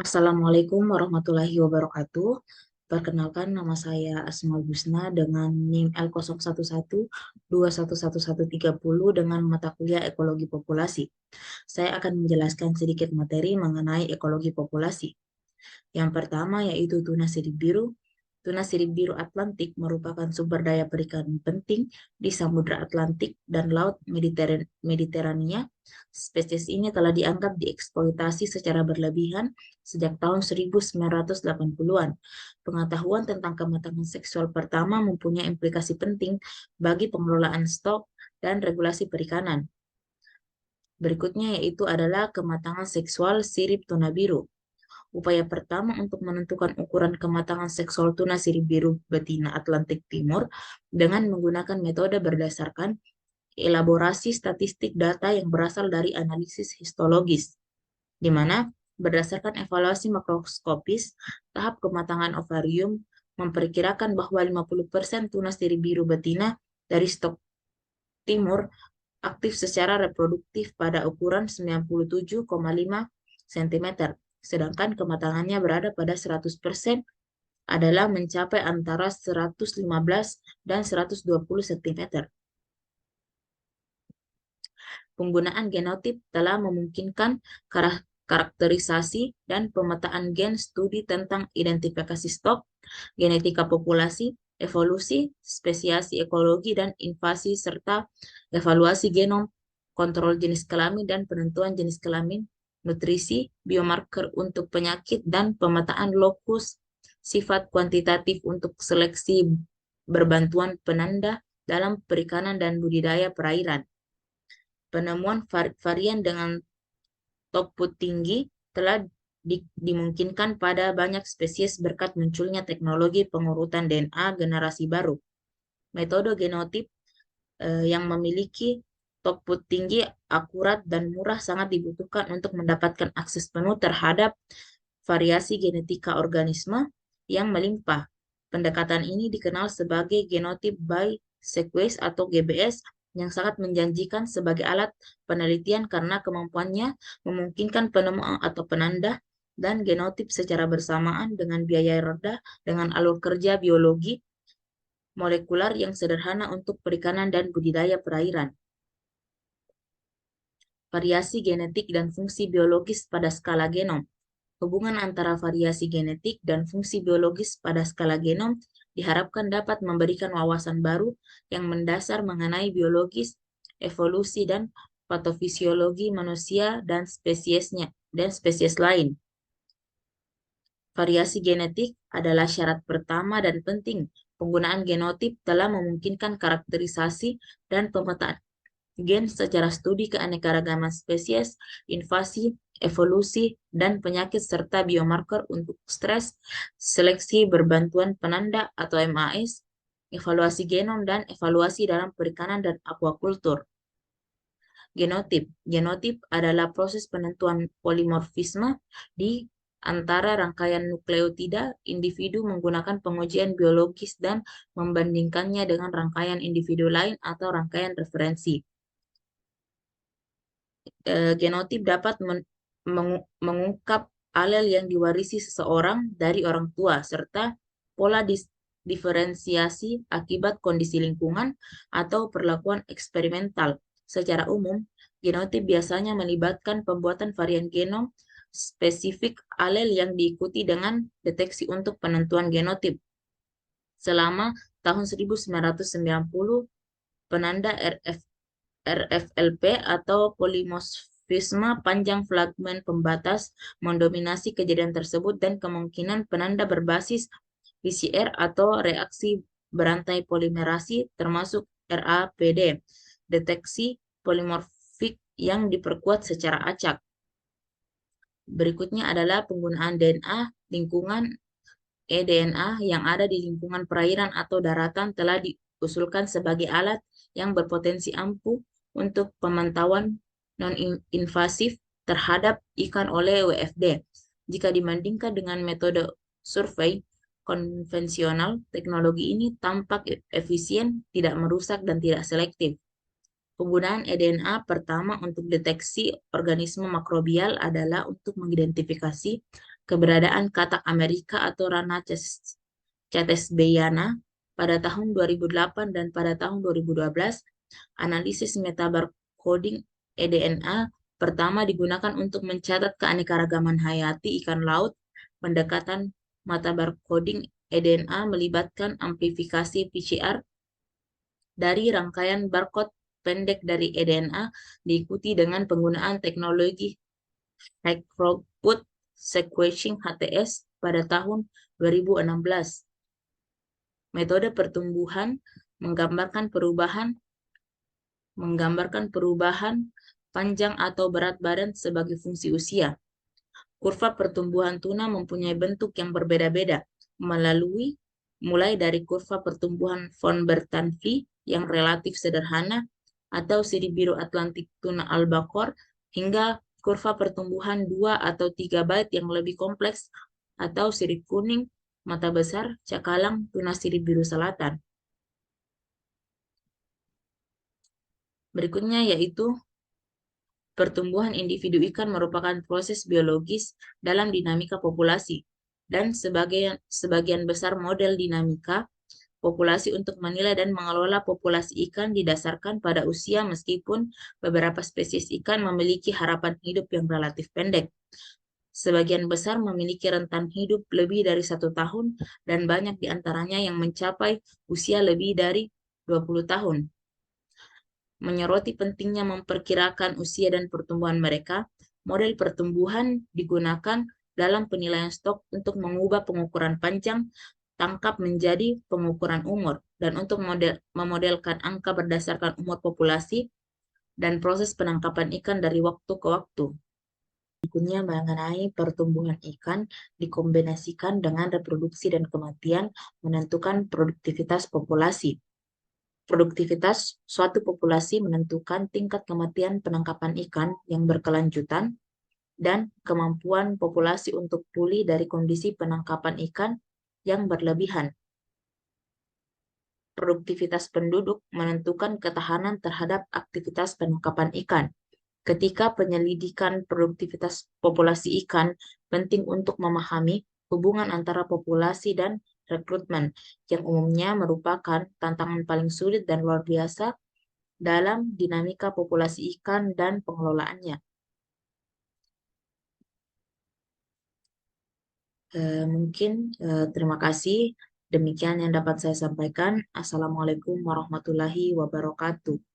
Assalamualaikum warahmatullahi wabarakatuh. Perkenalkan, nama saya Asmaul Husna dengan NIM L01121130 dengan mata kuliah Ekologi Populasi. Saya akan menjelaskan sedikit materi mengenai ekologi populasi. Yang pertama yaitu tuna sirip biru. Tuna sirip biru Atlantik merupakan sumber daya perikanan penting di Samudra Atlantik dan Laut Mediterania. Spesies ini telah dianggap dieksploitasi secara berlebihan sejak tahun 1980-an. Pengetahuan tentang kematangan seksual pertama mempunyai implikasi penting bagi pengelolaan stok dan regulasi perikanan. Berikutnya yaitu adalah kematangan seksual sirip tuna biru. Upaya pertama untuk menentukan ukuran kematangan seksual tuna sirip biru betina Atlantik Timur dengan menggunakan metode berdasarkan elaborasi statistik data yang berasal dari analisis histologis, di mana berdasarkan evaluasi makroskopis, tahap kematangan ovarium memperkirakan bahwa 50% tuna sirip biru betina dari stok timur aktif secara reproduktif pada ukuran 97,5 cm, sedangkan kematangannya berada pada 100% adalah mencapai antara 115 dan 120 cm. Penggunaan genotip telah memungkinkan karakterisasi dan pemetaan gen studi tentang identifikasi stok, genetika populasi, evolusi, spesiasi ekologi, dan invasi, serta evaluasi genom, kontrol jenis kelamin dan penentuan jenis kelamin, nutrisi, biomarker untuk penyakit, dan pemetaan lokus sifat kuantitatif untuk seleksi berbantuan penanda dalam perikanan dan budidaya perairan. Penemuan varian dengan output tinggi telah dimungkinkan pada banyak spesies berkat munculnya teknologi pengurutan DNA generasi baru. Metode genotip yang memiliki output tinggi, akurat, dan murah sangat dibutuhkan untuk mendapatkan akses penuh terhadap variasi genetika organisme yang melimpah. Pendekatan ini dikenal sebagai genotip by sequence atau GBS yang sangat menjanjikan sebagai alat penelitian karena kemampuannya memungkinkan penemuan atau penanda dan genotip secara bersamaan dengan biaya rendah dengan alur kerja biologi molekular yang sederhana untuk perikanan dan budidaya perairan. Variasi genetik dan fungsi biologis pada skala genom. Hubungan antara variasi genetik dan fungsi biologis pada skala genom diharapkan dapat memberikan wawasan baru yang mendasar mengenai biologis, evolusi, dan patofisiologi manusia dan spesies lain. Variasi genetik adalah syarat pertama dan penting. Penggunaan genotip telah memungkinkan karakterisasi dan pemetaan gen secara studi keanekaragaman spesies, invasi, evolusi, dan penyakit serta biomarker untuk stres, seleksi berbantuan penanda atau MAS, evaluasi genom, dan evaluasi dalam perikanan dan aquakultur. Genotip. Genotip adalah proses penentuan polimorfisme di antara rangkaian nukleotida individu menggunakan pengujian biologis dan membandingkannya dengan rangkaian individu lain atau rangkaian referensi. Genotip dapat mengungkap alel yang diwarisi seseorang dari orang tua, serta pola diferensiasi akibat kondisi lingkungan atau perlakuan eksperimental. Secara umum, genotip biasanya melibatkan pembuatan varian genom spesifik alel yang diikuti dengan deteksi untuk penentuan genotip. Selama tahun 1990, penanda RFLP atau polimorfisme panjang fragmen pembatas mendominasi kejadian tersebut dan kemungkinan penanda berbasis PCR atau reaksi berantai polimerasi termasuk RAPD, deteksi polimorfik yang diperkuat secara acak. Berikutnya adalah penggunaan DNA lingkungan. eDNA yang ada di lingkungan perairan atau daratan telah diusulkan sebagai alat yang berpotensi ampuh untuk pemantauan non-invasif terhadap ikan oleh WFD. Jika dibandingkan dengan metode survei konvensional, teknologi ini tampak efisien, tidak merusak, dan tidak selektif. Penggunaan eDNA pertama untuk deteksi organisme makrobial adalah untuk mengidentifikasi keberadaan katak Amerika atau Rana Chateaubriand pada tahun 2008 dan pada tahun 2012, analisis metabarcoding eDNA pertama digunakan untuk mencatat keanekaragaman hayati ikan laut. Pendekatan metabarcoding eDNA melibatkan amplifikasi PCR dari rangkaian barcode pendek dari eDNA, diikuti dengan penggunaan teknologi High Throughput Sequencing (HTS) pada tahun 2016. Metode pertumbuhan menggambarkan perubahan panjang atau berat badan sebagai fungsi usia. Kurva pertumbuhan tuna mempunyai bentuk yang berbeda-beda, mulai dari kurva pertumbuhan von Bertalanffy yang relatif sederhana atau sirip biru Atlantik tuna albacore hingga kurva pertumbuhan 2 atau 3 bait yang lebih kompleks atau sirip kuning, mata besar, cakalang tuna sirip biru selatan. Berikutnya yaitu pertumbuhan individu ikan merupakan proses biologis dalam dinamika populasi, dan sebagian besar model dinamika populasi untuk menilai dan mengelola populasi ikan didasarkan pada usia, meskipun beberapa spesies ikan memiliki harapan hidup yang relatif pendek. Sebagian besar memiliki rentan hidup lebih dari 1 tahun, dan banyak di antaranya yang mencapai usia lebih dari 20 tahun. Menyoroti pentingnya memperkirakan usia dan pertumbuhan mereka, model pertumbuhan digunakan dalam penilaian stok untuk mengubah pengukuran panjang tangkap menjadi pengukuran umur, dan untuk memodelkan angka berdasarkan umur populasi dan proses penangkapan ikan dari waktu ke waktu. Berikutnya mengenai pertumbuhan ikan dikombinasikan dengan reproduksi dan kematian menentukan produktivitas populasi. Produktivitas suatu populasi menentukan tingkat kematian penangkapan ikan yang berkelanjutan dan kemampuan populasi untuk pulih dari kondisi penangkapan ikan yang berlebihan. Produktivitas penduduk menentukan ketahanan terhadap aktivitas penangkapan ikan. Ketika penyelidikan produktivitas populasi ikan, penting untuk memahami hubungan antara populasi dan rekrutmen, yang umumnya merupakan tantangan paling sulit dan luar biasa dalam dinamika populasi ikan dan pengelolaannya. Mungkin terima kasih. Demikian yang dapat saya sampaikan. Assalamualaikum warahmatullahi wabarakatuh.